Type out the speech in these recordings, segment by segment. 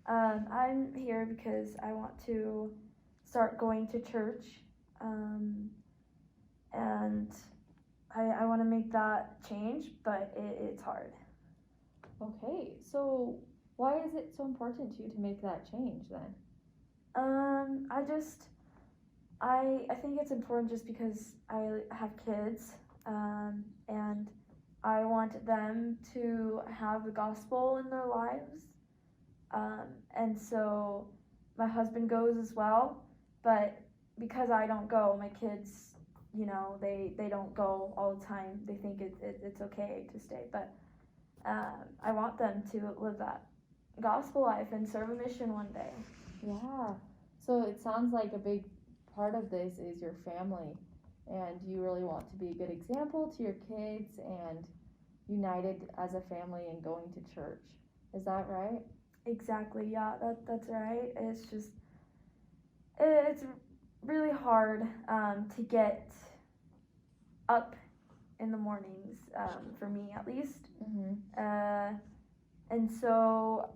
I'm here because I want to start going to church, um, and I want to make that change, but it's hard. Okay, so why is it so important to you to make that change then? I just I think it's important just because I have kids, and I want them to have the gospel in their lives, and so my husband goes as well, but because I don't go, my kids, they don't go all the time. They think it's okay to stay, but I want them to live that gospel life and serve a mission one day. Yeah. So it sounds like a big part of this is your family, and you really want to be a good example to your kids and united as a family and going to church. Is that right? Exactly, yeah, that's right. It's really hard to get up in the mornings, for me at least. Mm-hmm. And so,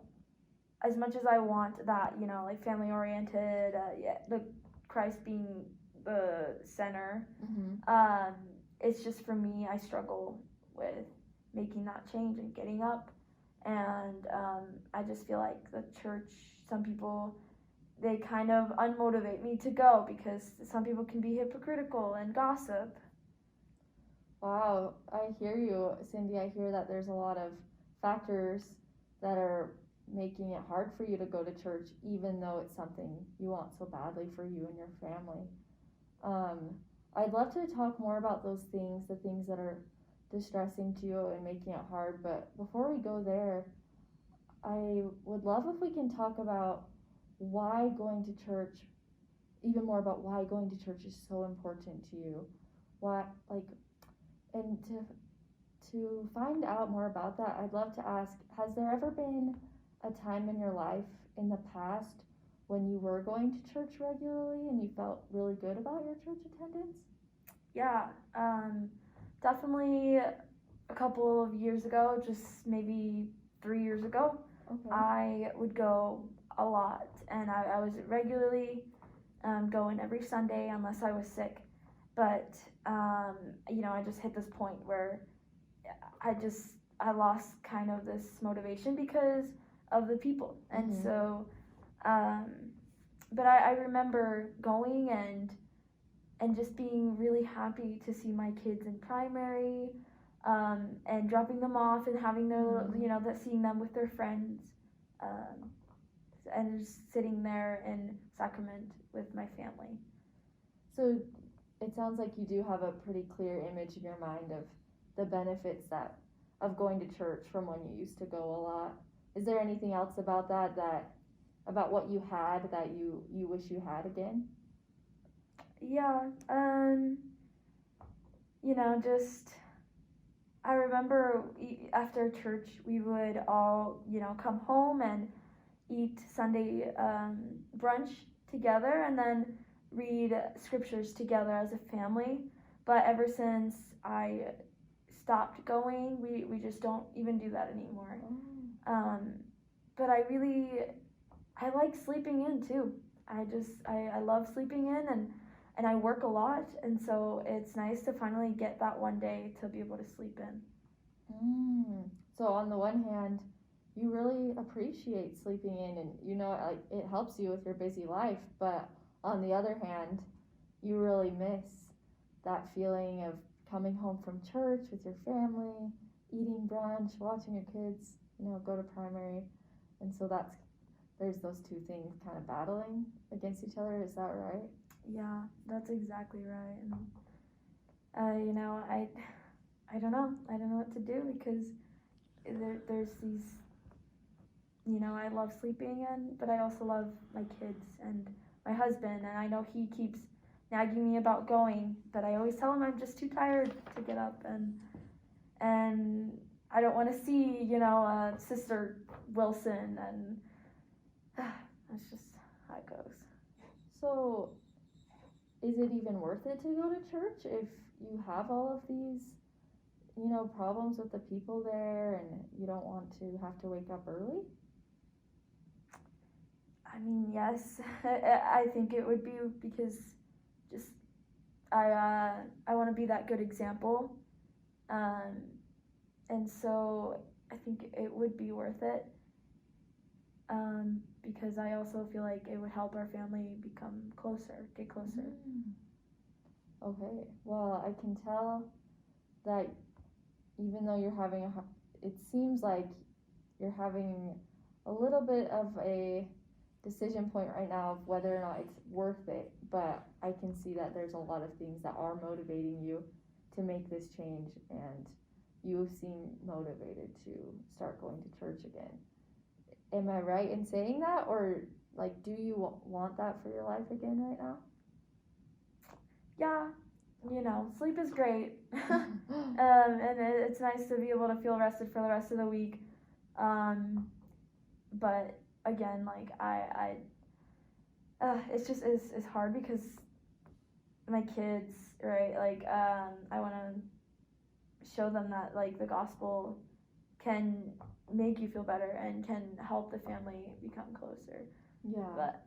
as much as I want that, like family oriented, yeah, the Christ being the center, Mm-hmm. um, it's just for me, I struggle with making that change and getting up. And I just feel like the church, some people, they kind of unmotivate me to go because some people can be hypocritical and gossip. Wow, I hear you, Cindy. I hear that there's a lot of factors that are making it hard for you to go to church, even though it's something you want so badly for you and your family. Um, I'd love to talk more about those things, the things that are distressing to you and making it hard. But before we go there, I would love if we can talk about why going to church, even more about why going to church is so important to you. Why, like, and to find out more about that, I'd love to ask, has there ever been a time in your life in the past when you were going to church regularly and you felt really good about your church attendance? Yeah, definitely a couple of years ago, just maybe 3 years ago, Okay. I would go a lot, and I was regularly going every Sunday unless I was sick. But I just hit this point where I lost kind of this motivation because of the people, and Mm-hmm. so um, but I remember going and just being really happy to see my kids in primary, and dropping them off and having their that seeing them with their friends, um, and just sitting there in Sacrament with my family. So it sounds like you do have a pretty clear image in your mind of the benefits that of going to church from when you used to go a lot. Is there anything else about that about what you had that you wish you had again? Yeah, just I remember after church we would all come home and eat Sunday brunch together and then read scriptures together as a family. But ever since I stopped going, we just don't even do that anymore. Um, but I like sleeping in too. I love sleeping in, and I work a lot, and so it's nice to finally get that one day to be able to sleep in. So on the one hand, you really appreciate sleeping in, and like it helps you with your busy life. But on the other hand, you really miss that feeling of coming home from church with your family, eating brunch, watching your kids, go to primary, and so there's those two things kind of battling against each other. Is that right? Yeah, that's exactly right. And I don't know. I don't know what to do because there's these. I love sleeping in, but I also love my kids and my husband, and I know he keeps nagging me about going, but I always tell him I'm just too tired to get up, and I don't want to see Sister Wilson, and that's just how it goes. So is it even worth it to go to church if you have all of these problems with the people there and you don't want to have to wake up early? I mean, yes, I think it would be because just I want to be that good example, um, and so I think it would be worth it. Because I also feel like it would help our family become closer, get closer. Okay, well, I can tell that even though you're having it seems like you're having a little bit of a decision point right now of whether or not it's worth it, but I can see that there's a lot of things that are motivating you to make this change, and you seem motivated to start going to church again. Am I right in saying that, or like, do you want that for your life again right now? Yeah, sleep is great. And it's nice to be able to feel rested for the rest of the week. But again, like it's just it's hard because my kids, right? Like, I want to show them that like the gospel can make you feel better and can help the family become closer. Yeah. But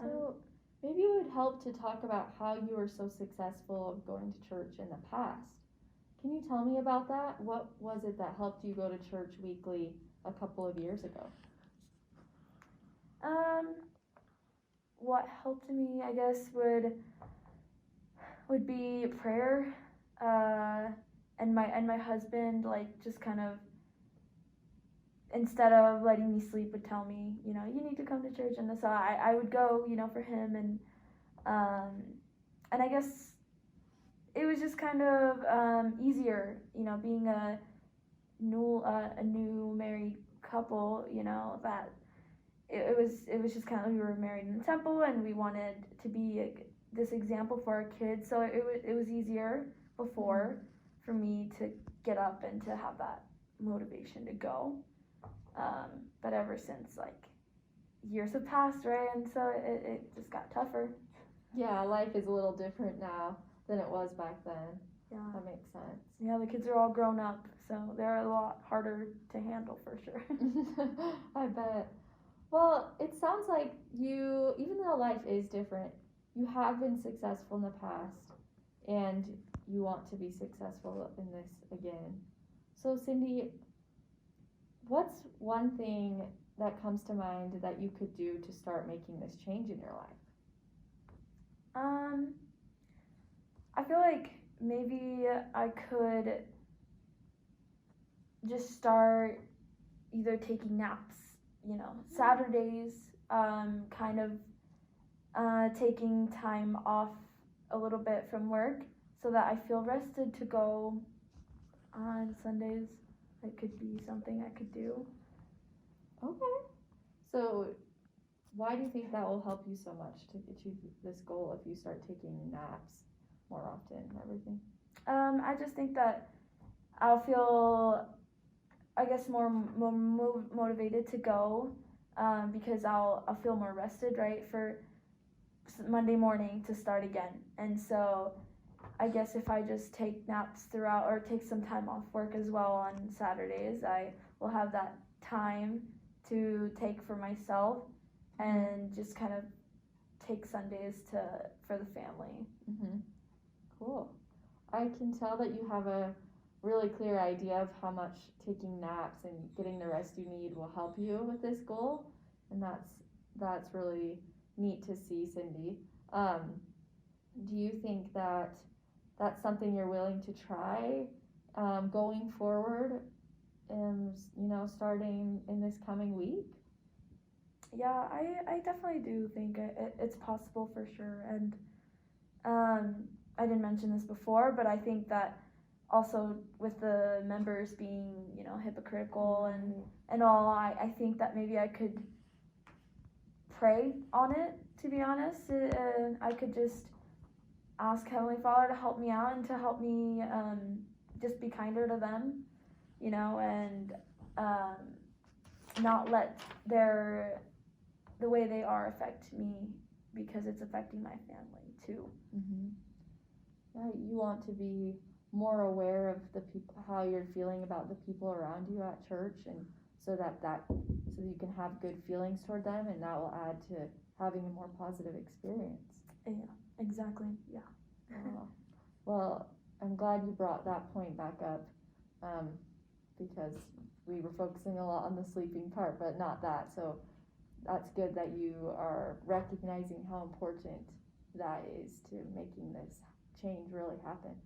so maybe it would help to talk about how you were so successful of going to church in the past. Can you tell me about that? What was it that helped you go to church weekly a couple of years ago? What helped me, I guess, would be prayer, and my husband, like, just kind of, instead of letting me sleep, would tell me, you need to come to church, and so I would go, for him, and I guess it was just kind of easier, being a new married couple, that it was just kind of, we were married in the temple, and we wanted to be this example for our kids, so it was easier before for me to get up and to have that motivation to go, but ever since, like, years have passed, right, and so it just got tougher. Yeah, life is a little different now than it was back then. Yeah, that makes sense. Yeah, the kids are all grown up, so they're a lot harder to handle for sure. I bet. Well, it sounds like you, even though life is different, you have been successful in the past, and you want to be successful in this again. So, Cindy, what's one thing that comes to mind that you could do to start making this change in your life? I feel like maybe I could just start either taking naps, Saturdays, kind of taking time off a little bit from work so that I feel rested to go on Sundays. That could be something I could do. Okay. So, why do you think that will help you so much to achieve this goal if you start taking naps more often and everything? I just think that I'll feel, I guess, more motivated to go, because I'll feel more rested, right, for Monday morning to start again. And so I guess if I just take naps throughout, or take some time off work as well on Saturdays, I will have that time to take for myself, and just kind of take Sundays for the family. Cool. I can tell that you have a really clear idea of how much taking naps and getting the rest you need will help you with this goal, and that's really neat to see, Cindy. Do you think that that's something you're willing to try going forward, and starting in this coming week? Yeah, I definitely do think it's possible for sure, and I didn't mention this before, but I think that also with the members being, hypocritical and all, I think that maybe I could pray on it, to be honest. I could just ask Heavenly Father to help me out and to help me just be kinder to them, and not let the way they are affect me, because it's affecting my family too. Yeah, you want to be more aware of the people, how you're feeling about the people around you at church, and so that so that you can have good feelings toward them, and that will add to having a more positive experience. Exactly. Yeah. Wow. Well, I'm glad you brought that point back up, because we were focusing a lot on the sleeping part, but not that. So that's good that you are recognizing how important that is to making this change really happen.